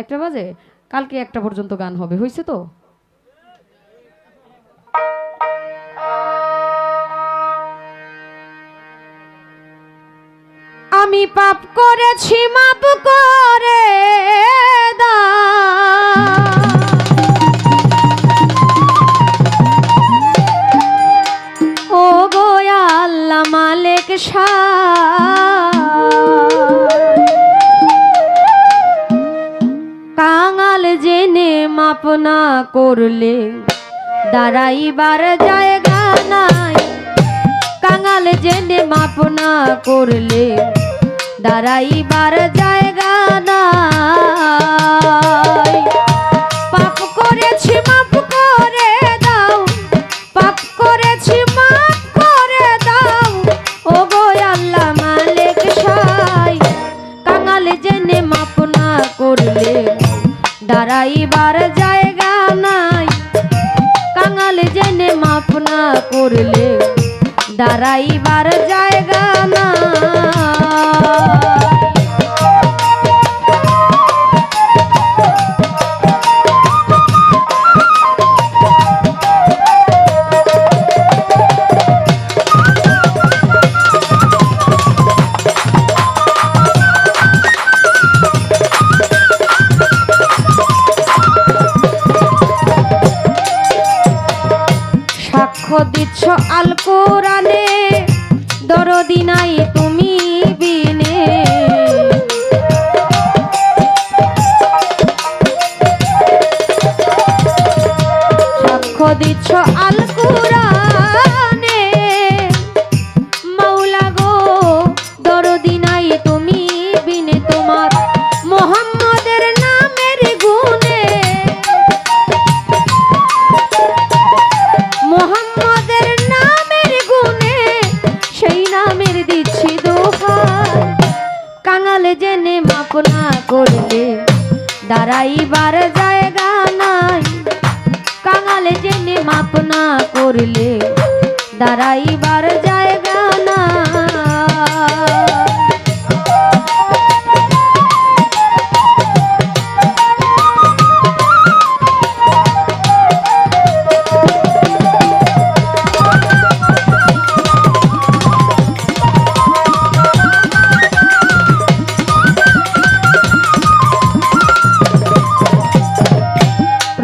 একটা বাজে, কালকে 1টা পর্যন্ত গান হবে, হয়েছে তো? আমি পাপ করেছি মাপ করে দাও, ও গো আল্লাহ মালিক কাঙাল জেনে মাপ না করলে দাঁড়াইবার জায়গা নাই, কাঙাল জেনে মাপ না করলে দাঁড়াইবার জায়গা নাই। পাপ করেছি মাপ করে দাও, পাপ করেছি মাপ করে দাও, ও গো আল্লাহ মালিক সাই কাঙাল জেনে মাপ না করলে দাঁড়াইবার জায়গা নাই, কাঙাল জেনে মাপ না করলে দাঁড়াইবার জায়গা না। সাক্ষ্য দিচ্ছ আল কোরআনে দরদি নাই তুমি বিনে, সাক্ষ্য দিচ্ছ আল কোরআনে মাওলা গো দরদি নাই তুমি বিনে, তোমার মোহাম্মদের নামের গুণে, মোহাম্মদের নামের গুণে সেই নামের দিচ্ছি দোহাই, কাঙাল জেনে মাপ না করলে দাঁড়াইবার জায়গা নাই, কাঙাল জেনে মাপ না করলে দাঁড়াইবার জায়গা না।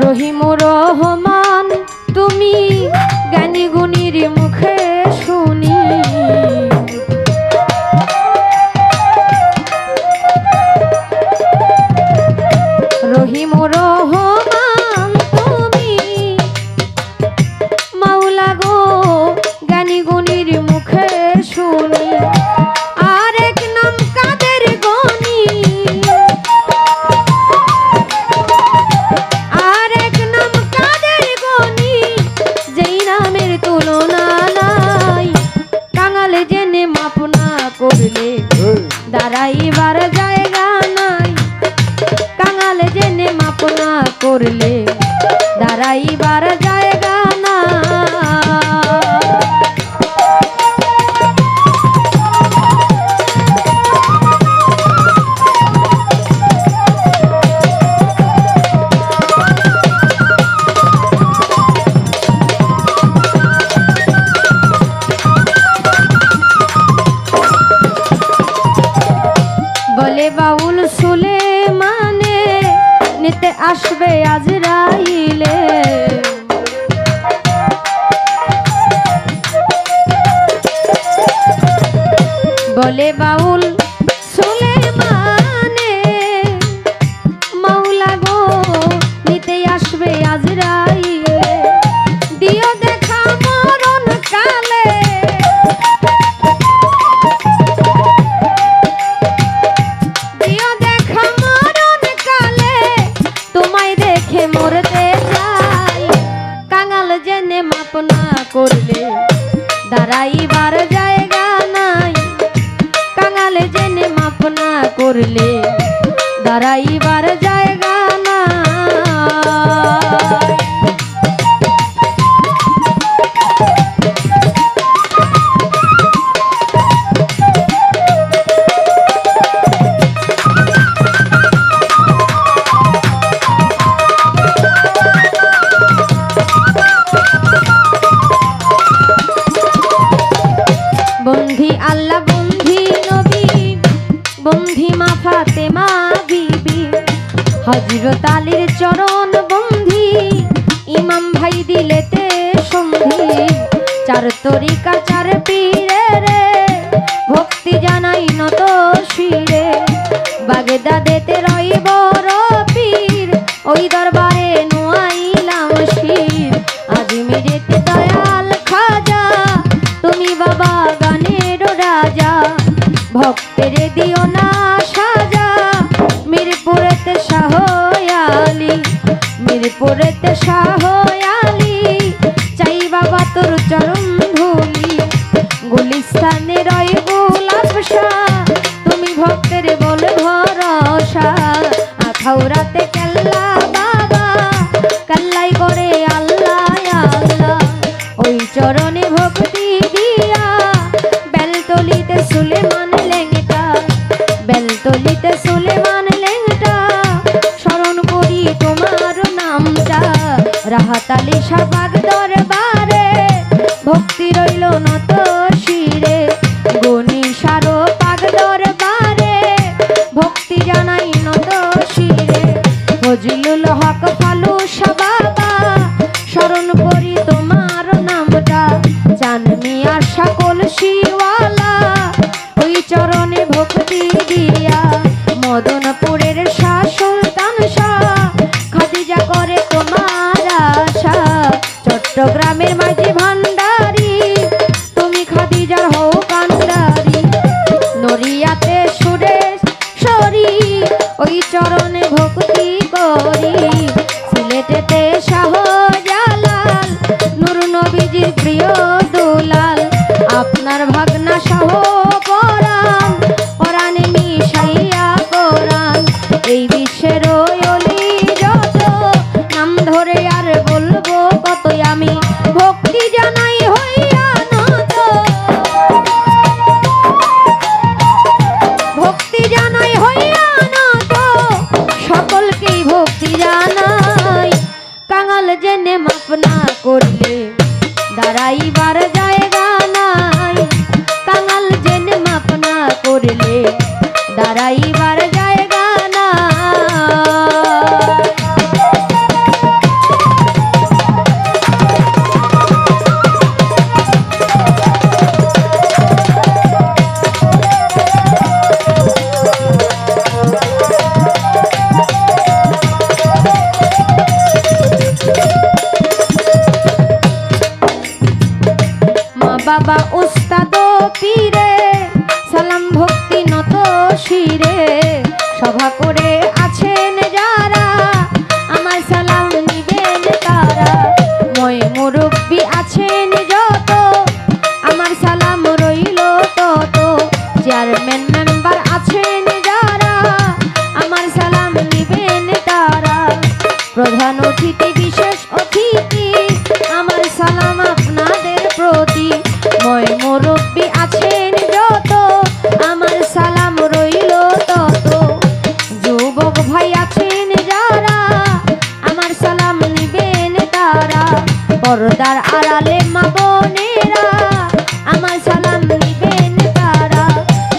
রহিম রহমান তুমি জ্ঞানী গুণীর মুখে শুনি, রহিম রহমান তুমি মাওলা গো জ্ঞানী গুণীর মুখে শুনি, আরেক নাম কাদের গনি, আরেক নাম কাদের গনি যেই নামের তুলনা নাই, কাঙাল জেনে মাপ না করলে দাঁড়াইবার জায়গা নাই, কাঙাল জেনে মাপ না করলে দাঁড়াইবার জায়গা না। বলে বাউল সুলেমানে নিতে আসবে আজরাইলে, বলে বাউল সুলেমানে মাওলা গো নিতে আসবে আজরাইলে, দিও দেখা মরণ কালে, দিও দেখা মরণ কালে তোমায় দেখে হযরত আলীর চরণ বন্ধি ইমাম ভাই দিলেতে সন্ধি চার তরিকা চার পীরে রে ভক্তি জানাই নত শিরে বাগদাদেতে রই বড় পীর ওই দরবারে নুয়াইলাম শির আজমিরেতে দয়াল খাজা তুমি বাবা গানের রাজা ভক্তের দিও না সাজা মিরপুরেতে শাহ আলী মিরপুরেতে শাহ আলী চাই বাবা তোর চরণ ধুলি গুলিস্তানে রয় গোলাপ শাহ তুমি ভক্তের বল ভরসা আখাউরাতে কেল্লা বাবা কাল্লাই করে আল্লাহ আল্লাহ ওই চরণে ভক্তি দিয়া বেলতলিতে সুলেমান লেঙ্গটা বেলতলিতে সুলেমান লেঙ্গটা স্মরণ করি তোমার নামটা রাহাত আলী শাহ বাগ দরবারে ভক্তি রইল নত শিরে গনি সারো পাগ দরবারে ভক্তি জানাই নত শিরে ফজলুল হক ফালুসা বাবা স্মরণ করি তোমার নামটা চান মিয়ার সকল শিওয়ালা ওই চরণে ভক্তি দিয়া মদনপুরের শাহ সুলতান শাহ খাদিজা করে তোমার আশা চট্টগ্রামের মাঝি ভান্ডারি তুমি খাদিজার হও কান্ডারি নড়িয়াতে সুরেশ সরি ওই চরণে ভক্তি করি সিলেটেতে শাহ জালাল নূর নবীজির প্রিয় দুলাল আপনার ভাগনা শাহ পরাণ পরাণে মিশাইয়া কোরআন এই বিশ্বের ওলি যত নাম ধরে আর বলবো কতই আমি ভক্তি জানাই হইয়া নত ভক্তি জানাই হইয়া নত সকলকেই ভক্তি জানাই কাঙাল জেনে মাপ না করলে দাঁড়াইবার জায়গা নাই কাঙাল জেনে মাপ না করলে দাঁড়াইবার জায়গা নাই বাবা উস্তাদ পীরে সালাম ভক্তি নত শিরে সভা করে আছেন যারা আমার সালাম নিবেন তারা মই মুরব্বি আছেন যত আমার সালাম রইল তত চেয়ারম্যান মেম্বার আছেন যারা আমার সালাম নিবেন তারা প্রধান অতিথি বিশেষ অতিথি আমার সালাম আপনাদের প্রতি মই মুরব্বি আছেন যত আমার সালাম রইল তত যুবক ভাই আছেন যারা আমার সালাম নিবেন তারা পর্দার আড়ালে মা বোনেরা আমার সালাম নিবেন তারা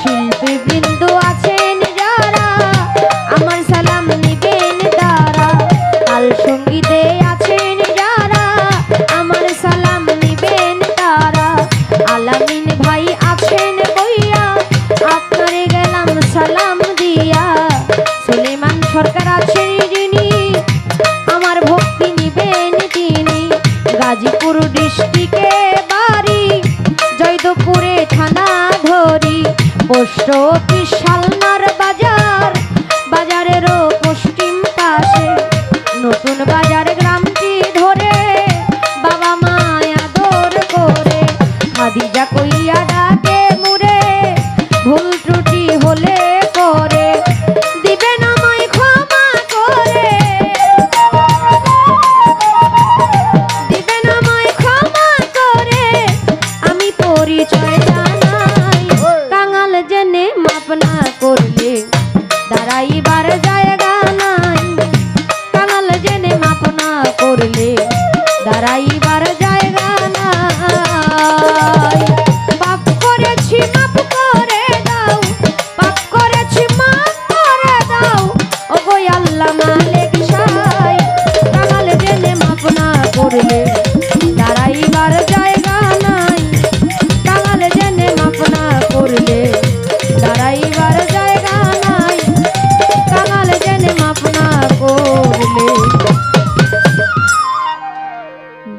শিল্পী বৃন্দ আছেন যারা আমার সালাম নিবেন তারা তাল সঙ্গীতে আছেন যারা আমার সালাম নিবেন তারা আলামিন ভাই আছেন কইয়া আপনারে গেলাম সালাম দিয়া সুলেমান সরকার আছেন যিনি আমার ভক্তি নিবেন তিনি গাজীপুর ডিস্ট্রিক্টে বাড়ি জয়দেবপুরে থানা ধরি পোস্ট অফিস শালনার বাজার বাজারেরও পশ্চিম পাশে নতুন বাজার গ্রামটি ধরে বাবা মায় আদর করে খাদিজা কইয়া ডাকে মুরে ভুল ত্রুটি হলে করে দিবেন আমায় ক্ষমা করে দিবেন আমায় ক্ষমা করে আমি পরিচয় জানাই কাঙাল জেনে মাপ না করে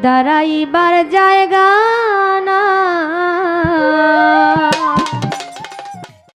দাঁড়াইবার জায়গা নাই।